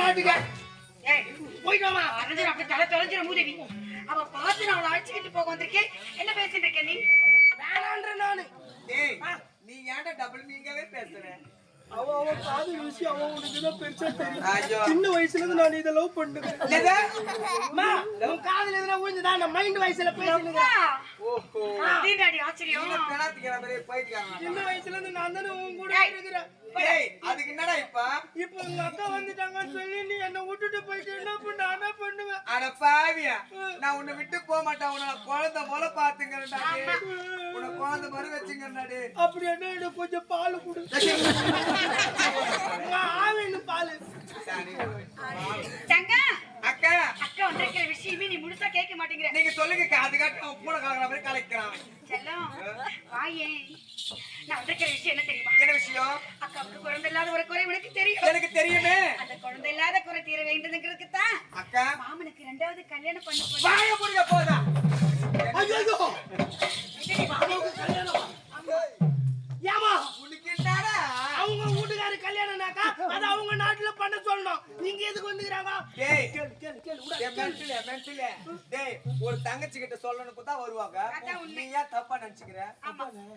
நாட்டுக்கு போயிட்டாமா அப்படி தலை தொலைஞ்சிட மூதேவி. அவ பார்த்து நான் அவளை அழைச்சிக்கிட்டு போக வந்திருக்கேன். என்ன பேசிட்டு இருக்க நீ? வேணான்ற நானு. நீ ஏன்டா டபுள் மீனிங்காவே பேசுற? அவன் காதல் விஷயம் அவன் உனக்குதான் பெருசா தெரியும். சின்ன வயசுல இருந்து நான் இதை லவ் பண்ணுவேன். உன் காதல் எதுனா விழுந்துதா? நான் மைண்ட் வயசுல பேசினேன். ஓஹோ ஆச்சரியம். சின்ன வயசுல இருந்து நான் தானே உன் கூட இருக்கிறேன். அதுக்கு என்னடா இப்ப உங்க அக்கா வந்துட்டாங்கன்னு சொல்லி நீ என்ன விட்டுட்டு போயிட்டு என்ன பண்ண? என்ன பண்ணுவேன்? அட பாவியா, நான் உன்னை விட்டு போக மாட்டேன். உன்னை குழந்தை போல பாத்துங்கிறா, உன்னை குழந்தை மாதிரி வச்சுங்கிறாடு. அப்படி என்ன எனக்கு கொஞ்சம் பால் கொடு. ஆவேன்னு பால். அக்கா அக்கா வந்திருக்கிற விஷயமே நீ முழுசா கேட்க மாட்டேங்கிற. நீங்க சொல்லுங்க. அதுக்காக அவன் பூனை கலக்கிற மாதிரி கலைக்கிறான். செல்லம் வாயே, நான் வந்திருக்கிற விஷயம் என்ன தெரியுமா? என்ன விஷயம்? அக்காவுக்கு குழந்தை இல்லாத ஒரு குறை உனக்கு தெரியும். எனக்கு தெரியுமே. அந்த குழந்தை இல்லாத குறை தீர வேண்டும்ங்கிறதுக்கு தான் அக்கா மாமனுக்கு 2வது கல்யாணம் பண்ண போறேன். வாய புடிங்க போதா. ஐயோ ஏமா உனக்கு என்னடா? அவங்க வீட்டுக்கார கல்யாணம்னாக்கா அது அவங்க நாட்டுல பண்ண சொல்லணும். நீங்க எதுக்கு வந்துக்கிறாங்க? டேய் கேளு கேளு கேளு. மென்டல் டேய், ஒரு தங்கச்சி கிட்ட சொல்லணும்னு தான் வருவாங்க. நீ ஏன் தப்பா நினைச்சுக்கிற?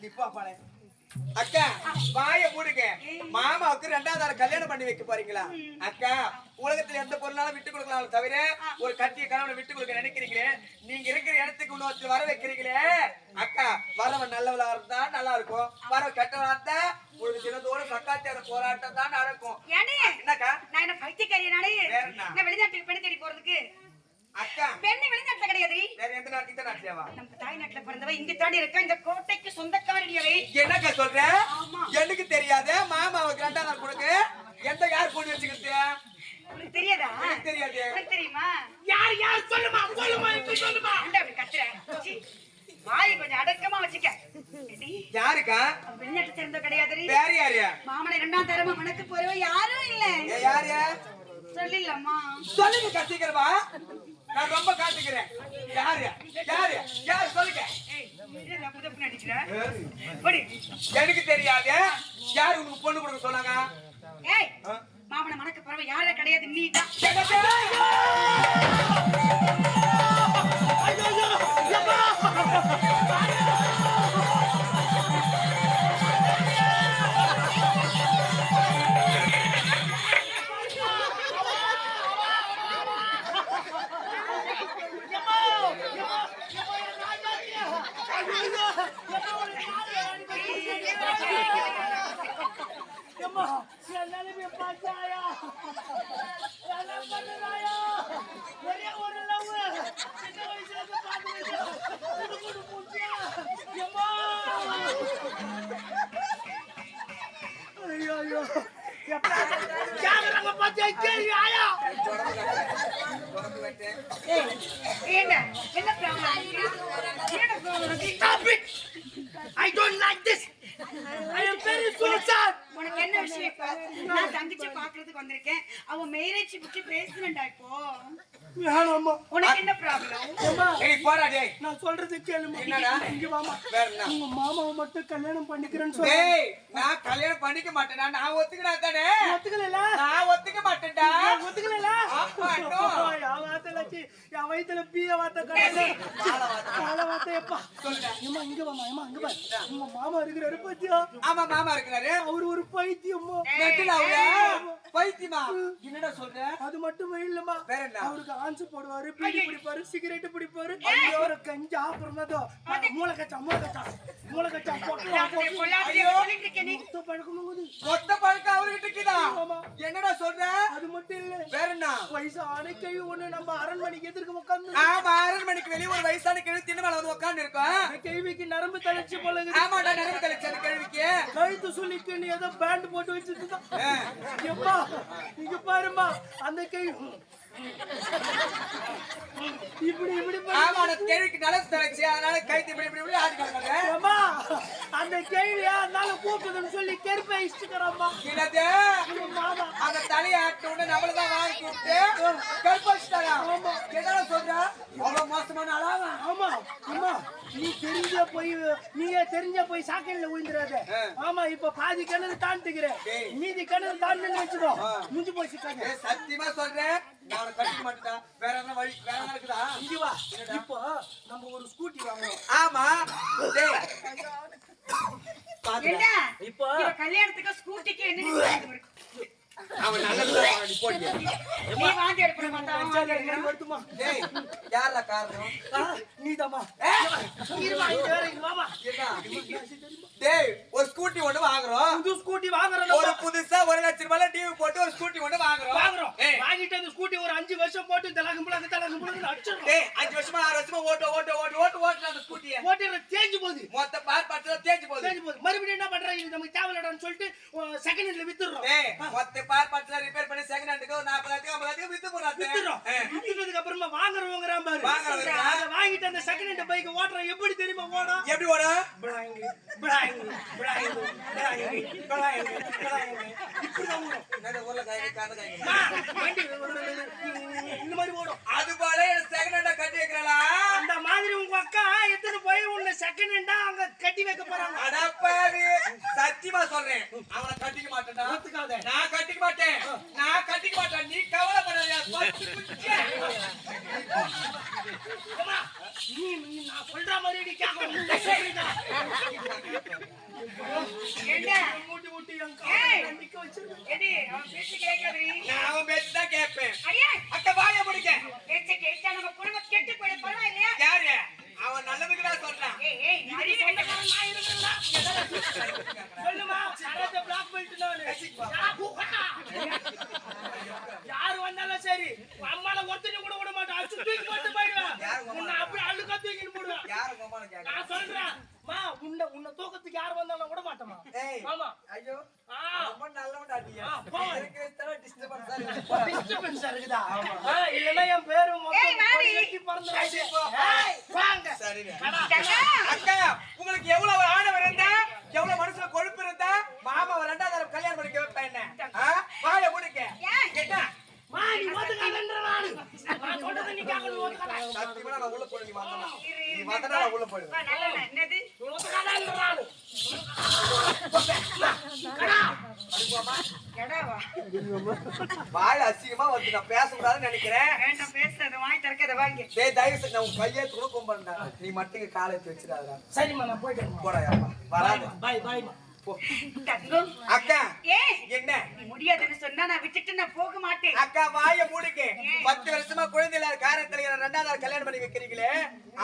நிப்பா பாளே. அக்கா வாய மூடுங்க. மாமாவுக்கு 2வது கல்யாணம் பண்ணி வைக்க போறீங்களா? அக்கா உலகத்துல எந்த பொருளாலும் விட்டு கொடுக்கலாம் தவிர ஒரு கட்டிய கணவனை விட்டு கொடுக்க நினைக்கிறீங்களே. நீங்க இருக்கிற இடத்துக்கு இன்னொருத்தர் வர வைக்கிறீங்களே. அக்கா வரவன் நல்லவளா இருந்தா நல்லா இருக்கும். வரவ கெட்டவளா இருந்தா ஒரு தினத்தோட சக்காத்தியார போராட்டம் தான் நடக்கும். என்னக்கா நான் என்ன பைத்தியக்காரியா? நானே நான் வெளிநாட்டுக்கு பெண் தேடி போறதுக்கு. அக்கா பெண்ணு வெளிநாட்டுல கிடையாது. வேற எந்த நாட்டு? இந்த நாட்டுலவா? நம்ம தாய் நாட்டுல பிறந்தவ இங்க தாண்டி இருக்க. இந்த கோட்டைக்கு சொந்தக்காரடியவே. என்னக்கா சொல்ற? எனக்கு தெரியாது. மாமாவுக்கு 2வது கொடுக்கு எந்த யார் பொண்ணு வச்சுக்கிட்டு? உனக்கு தெரியாதா? எனக்கு தெரியாது. உனக்கு தெரியுமா? யார் யார் சொல்லுமா சொல்லுமா இப்ப சொல்லுமா. என்ன அப்படி கத்துற? சீ, வாய் கொஞ்சம் அடக்கமா வச்சுக்க. யாருக்கா? வெளிநாட்டு சேர்ந்த கிடையாது. வேற யாரு? மாமனை 2வது தரமா மணக்கு போறவ யாரும் இல்ல. யாரு? சொல்லிடலாமா? சொல்லுங்க கத்திக்கிறவா. நான் ரொம்ப காத்துக்கிறேன். யாரு யாரு யாரு சொல்லுங்க. எனக்கு தெரியாது. யாரு உனக்கு பொண்ணு கொடுக்க சொன்னாங்க? ஏய் மாமனை மணக்க போறவ யாரே கிடையாது. நீ தான். I don't like this. I am very suicide. உனக்கு என்ன விஷயம்? நான் தங்கச்சி பாக்குறதுக்கு வந்திருக்கேன். அவ மேரேஜ் பத்தி பேசுறேன்டா இப்போ. வேணாம்மா. உனக்கு என்ன ப்ராப்ளம்? ஏய் போடா டேய். நான் சொல்றது கேளுமா. என்னடா? இங்க வாமா. வேற என்ன? உங்க மாமாவை மட்டும் கல்யாணம் பண்ணிக்கிறேன்னு சொல்ல. டேய் நான் கல்யாணம் பண்ணிக்க மாட்டேனா? நான் ஒத்துக்கடா தானே. ஒத்துக்கலல? நான் ஒத்துக்க மாட்டேன்டா. ஒத்துக்கலல? ஆமா நோ. யா வாத்தலச்சி யா வயித்துல பீய வாத்த கடல. கால வாத்த எப்பா. சொல்லுடா. ஏமா இங்க வாமா. ஏமா அங்க வா. உங்க மாமா இருக்கிறாரு பாத்தியா? ஆமா மாமா இருக்கிறாரு. அவர் ஒரு பைத்தியம்மா. நெட்டில அவரே பைத்தியமா? என்னடா சொல்ற? அது மட்டும் இல்லம்மா. வேற என்ன? அவருக்கு ஆன்ஸ் போடுவாரு, பீடி பிடிப்பாரு, சிகரெட் பிடிப்பாரு. ஒரு கஞ்சா அப்புறமாதோ மூலக்கச்சா ஐயோ மொத்த பழக்கமாகுது. மொத்த பழக்கம் அவர்கிட்ட இருக்குதா? என்னடா சொல்ற? அது மட்டும் இல்ல. வேற என்ன? வயசான கை ஒண்ணு நம்ம அரண்மனைக்கு எதிர்க்க உட்கார்ந்து. ஆமா அரண்மனைக்கு வெளியே ஒரு வயசான கிழவி திண்ணமேல வந்து உட்கார்ந்து இருக்கோம். கேள்விக்கு நரம்பு தளர்ச்சி போல. ஆமாடா நரம்பு தளர்ச்சி அந்த கேள்விக்கு. கழுத்து சொல்லிக்கு நீ ஏதோ பேண்ட் போட்டு வச்சிருந்தா. எப்பா இங்க பாருமா அந்த கை இப்படி இப்படி ஆமா அந்த கேள்விக்கு நரம்பு தளர்ச்சி அதனால கைத்து இப்படி இப்படி இப்படி ஆடி கிடக்குது. அம்மா அந்த கேள்வியா அதனால கூப்பிடுதுன்னு சொல்லி கெருப்பை இஷ்டக்கறம்மா. என்னது? மாமா அந்த தலையை ஆட்ட உடனே நம்மள தான் வாங்கி கூப்பிட்டு கற்பழிச்சிட்டாரா? என்னடா சொல்ற? அவ்வளவு மோசமான ஆளாவா? ஆமா அம்மா நீயே தெரிஞ்ச போய் சாக்கடையில விழுந்துறாத. ஆமா இப்ப பாதி கிணறு தாண்டிக்கிற மீதி கிணறு தாண்டி வச்சுக்கோ முடிஞ்சு போய் சிக்காத. சத்தியமா சொல்றேன் நான் அவனை கட்டிக்க மாட்டேன். வேற என்ன வழி வேற என்ன இருக்குதா? இங்க வா. இப்போ நம்ம ஒரு ஸ்கூட்டி வாங்குறோம். ஆமா டேய் ஏண்டா இப்போ இவ கல்யாணத்துக்கு ஸ்கூட்டிக்கு என்ன வித்தியாசம் இருக்கு? அவன் நல்லதுதான் நீ போடி. நீ வாந்தி எடுக்கிற மாதிரி அவன் வாந்தி எடுக்கிறான். வருதுமா டேய் யாரா காரணம்? நீதாம்மா. இருமா இங்க வேற இங்க வாமா. என்ன? டேய் ஒரு ஸ்கூட்டி ஒண்ணு வாங்குறோம். புது ஸ்கூட்டி வாங்குறோம். ஒரு புதுசா 1 லட்சம் ரூபாய்ல டிவி போட்டு ஒரு ஸ்கூட்டி ஒண்ணு வாங்குறோம். வாங்கிட்டு அந்த ஸ்கூட்டி ஒரு 5 வருஷம் போட்டு தலகம்புலக்கு அடிச்சிரோம். டேய் 5 வருஷமா 6 வருஷமா ஓட்டு அந்த ஸ்கூட்டியை ஓட்டில தேஞ்சு போகுது. மொத்த பார்ட்ஸ்ல தேஞ்சு போகுது. மறுபடியும் என்ன பண்றாங்க நமக்கு தேவலடான்னு சொல்லிட்டு செகண்ட் ஹேண்ட்ல வித்துறோம். டேய் மொத்த பார்ட்ஸ்ல ரிப்பேர் பண்ணி செகண்ட் ஹேண்டுக்கு 40,000 50,000 வித்து போறாங்க. வித்துறதுக்கு அப்புறமா வாங்குறவங்கறான் பாரு. வாங்குறவங்க வாங்கிட்டு அந்த செகண்ட் ஹேண்ட் பைக் ஓட்ற எப்படி தெரியுமா ஓடும்? எப்படி ஓடும்? இப்படிதான் ஓடும். என்னது ஊர்ல காய் காத காய். வண்டி இந்த மாதிரி ஓடும். அது போல செகண்ட் ஹேண்டா கட்டி வைக்கறல. அந்த மாதிரி உங்க அக்கா எத்தனை போய் உன்னை செகண்ட் ஹேண்டா அங்க கட்டி வைக்க போறாங்க. அடப்பாவி சத்தியமா சொல்றேன் அவனை கட்டிக்க மாட்டேன்டா. ஒத்துக்காத. நான் கட்டிக்க மாட்டேன். நீ கவலைப்படாத. நீ நான் சொல்ற மாதிரி நீ கேட்கணும். ஏண்டா மூட்டி மூட்டி ஏய். நிக்க வச்சிருக்க. எடி அவன் பேச்சு கேட்காதடி. நான் அவன் பேச்சு தான் கேட்பேன். அடியே அக்க வாயை முடிக்க. பேச்சு கேட்டா நம்ம குடும்பம் கெட்டு போயிடும் பரவாயில்லையா? யாரு அவன் நல்லதுக்கு தான் சொல்றான். ஏய் நீ சொந்தக்காரன் நான் இருக்கிறேன்டா. சொல்லுமா சரத்தை பிளாக் பண்ணிட்டு யாரு வந்தாலும் சரி அம்மால ஒருத்தனை கூட விட மாட்டேன். அடிச்சு தூக்கி போட்டு போயிடுவேன். உன்னை அப்படி அழுக்கா தூக்கிட்டு போடுவேன். யாரு கோமாளம் கேக்குறா? நான் சொல்றேன் மா உன்னை தூக்கத்துக்கு யார் வந்தாலும் விட மாட்டேமா. ஏய் ஆமா ஐயோ ஆ ரொம்ப நல்லவன்டா நீ. எனக்கு தர டிஸ்டர்பன்ஸா டிஸ்டர்பன்ஸ் இருக்குதா? இல்லனா என் பேரு ஏய், வாடி. மொத்தம் பறந்து வாங்க. சரிடா. தங்கா அக்கா உங்களுக்கு எவ்வளவு ஆணவம் இருந்தா எவ்வளவு மனசுல கொழுப்பு இருந்தா மாமாவை 2வது தடவை கல்யாணம் பண்ணிக்க வைப்பேன் என்ன? வாயை முடிக்க. ஏன்? என்ன? மா நீ ஒதுக்காதன்ற நானு. நான் சொல்றத நீ கேட்கணும் ஒதுக்காத. சத்தியமா நான் உள்ள போய் நீ வந்தனா. இரு, நீ இரு, வந்தனா நான் உள்ள போயிடுவேன். வா, நல்ல என்னது? நீ ஒதுக்காதன்ற நானு. கடா. எடாவா? வாய் அசிங்கமா வந்து நான் பேச கூடாதுன்னு நினைக்கிறேன். வேண்டாம் பேசாத, வாய் திறக்காத, வாங்க. டேய் தயவு செஞ்சு நான் உன் கையை துணுக்கும் பண்ணா. நீ மட்டும் காலை எடுத்து வச்சிடாதடா. சரிம்மா நான் போயிட்டேன். போடாயப்பா. வராத. பாய் பாய்மா. போ. தங்கம் அக்கா ஏய் என்ன? நீ முடியாதுன்னு சொன்னா நான் விட்டுட்டு நான் போக மாட்டேன். அக்கா வாயை மூடிக்க. 10 வருஷமா குழந்தை இல்லாத காரணத்துல என்ன 2வது தடவை கல்யாணம் பண்ணி வைக்கிறீங்களே.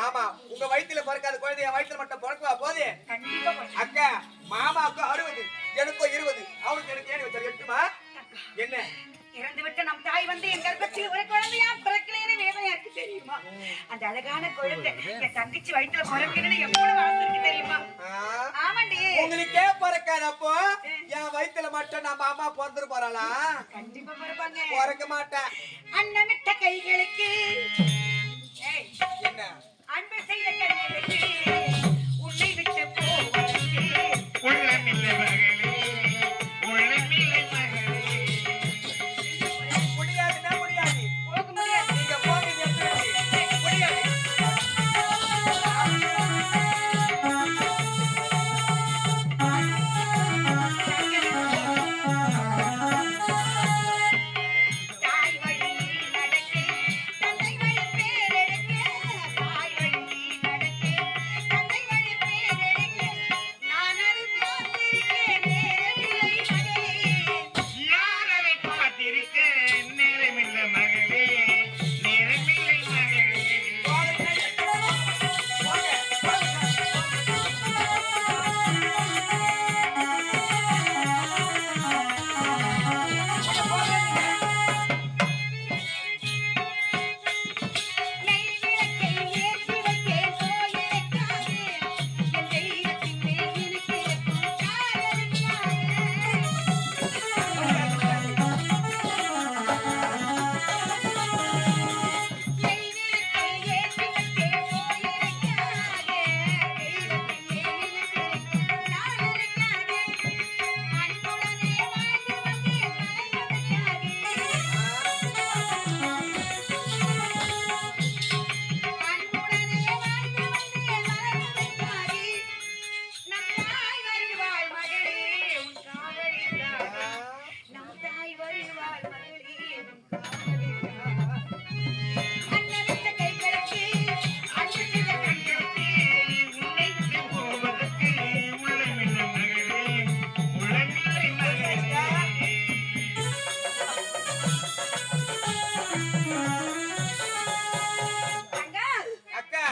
ஆமா உங்க வயித்துல பிறக்காத குழந்தை என் வயித்துல மட்டும் பிறக்குவா போதே. கண்டிப்பா போறேன். அக்கா மாமாவுக்கு 60 எனக்கும் 20 அவனுக்கு எனக்கு ஏன் வச்சா 8மா? என்ன? இறந்து விட்ட நம் தாய் வந்து என் கர்ப்பத்தில் ஒரு குழந்தையா பிறக்கலைன்னு வேதனையா இருக்கு தெரியுமா? அந்த அழகான குழந்தை என் தங்கச்சி வயித்துல பிறக்கணும்னு எவ்வளவு ஆசை இருக்கு தெரியுமா? ஆமாண்டி. உங்களுக்கே பிறக்காதப்போ என் வயித்துல மட்டும் நம்ம அம்மா பிறந்துட்டு போறாளா? கண்டிப்பா பிறப்பாங்க. பிறக்க மாட்டேன். அன்னமிட்ட கைகளுக்கு ஏய் என்ன? அன்பு செய்த கைகளுக்கு உன்னை விட்டு போவதற்கு உள்ளமில்லை மகளே, உள்ளமில்லை மகளே. முடியாதுன்னா முடியாது. போக முடியாது. நீங்க போங்க இங்க இருந்து. முடியாது. தாய் வழியில் நடக்க தந்தை வழி அண்ணன் விட்ட கை கலக்கி அண்ணன் செய்த கண்ணி உன்னை விட்டு போவதற்கு உள்ளமில்லை மகளே, உள்ளமில்லை மகளே. அக்கா அக்கா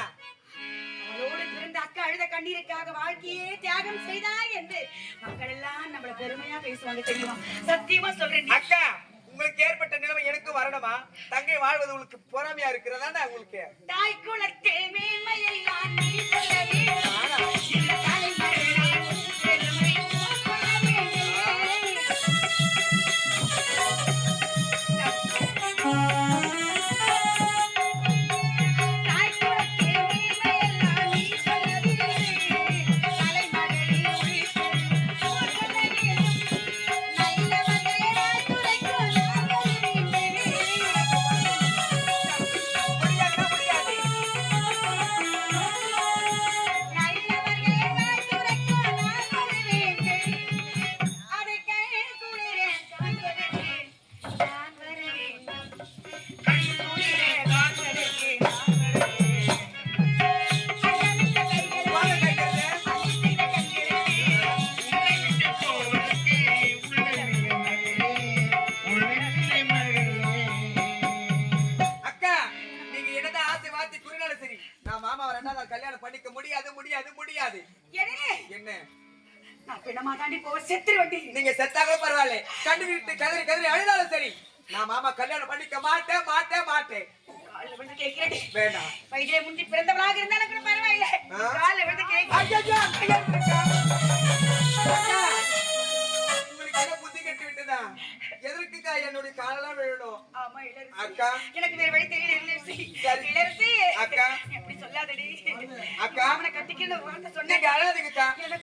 அவளோடு பிறந்த அக்கா அழுத கண்ணீருக்காக வாழ்க்கையே தியாகம் செய்தார் என்று மக்கள் எல்லாம் நம்மள பெருமையா பேசுவாங்க தெரியுமா? சத்தியமா சொல்றேன். அக்கா உங்களுக்கு ஏற்பட்ட நிலைமை எனக்கு வரணுமா? தங்கை வாழ்வது உங்களுக்கு பொறாமையா இருக்கிறதா உங்களுக்கு? தாய் குலத்தே மேன்மையெல்லாம் நீ சொல்ல வேண்டும். இந்த தலைமுறையினால் உன் பெருமை சொல்ல வேண்டும். தாய் குலத்தே மேன்மையெல்லாம் நீ சொல்ல வேண்டும். தலைமகளின் உயிர் சொல்ல வேண்டும். நல்லவர்களே வாழ்த்துரைக்கு நாங்கள் முடியாதுன்னா முடியாது. நல்லவர்களே வாழ்த்துரைக்கு நாங்கள் வேண்டும். அதை கண் குளிர காண்பதற்கு நான் வர வேண்டும். கண் குளிர காண்பதற்கு நான் வர வேண்டும். அண்ணமிட்ட கைகளை வாங்க கைகளே. அன்பின கண்களுக்கு உன்னை விட்டு போவதற்கு உள்ளமில்லை மகளே, உள்ளமில்லை மகளே. அக்கா நீங்க என்னதான் ஆசை வார்த்தை கூறினாலும் சரி, நான் மாமாவை 2வது நாள் கல்யாணம் பண்ணிக்க முடியாது முடியாது முடியாது. எடே என்ன நான் பிணமா தாண்டி போ செத்துருவண்டி. நீங்க செத்தாக பரவாயில்ல, கண்டுகிட்டு கதறி கதறி அழுதாலும் சரி, நான் மாமா கல்யாணம் பண்ணிக்க மாட்டேன் மாட்டேன் மாட்டேன். கால்ல விழுந்து கேட்கிறேன். வேண்டாம். வயிற்றிலே முந்தி பிறந்தவளாக இருந்தாலும் கூட பரவாயில்ல. கால்ல விழுந்து கேட்கிறேன். ஐயையோ, ஐயா இருக்கா? அக்கா, உங்களுக்கு என்ன புத்தி கெட்டு விட்டதா? எதற்குக்கா என்னுடைய காலெல்லாம் விழணும்? ஆமா இளரசி. அக்கா. எனக்கு வேற வழி தெரியல இளரசி. சரி. இளரசி. அக்கா. எப்படி சொல்லாதடி. அக்கா. அவனை கட்டிக்கிற வார்த்தை நீங்க சொன்னேன். அழாதீங்கக்கா. எனக்கு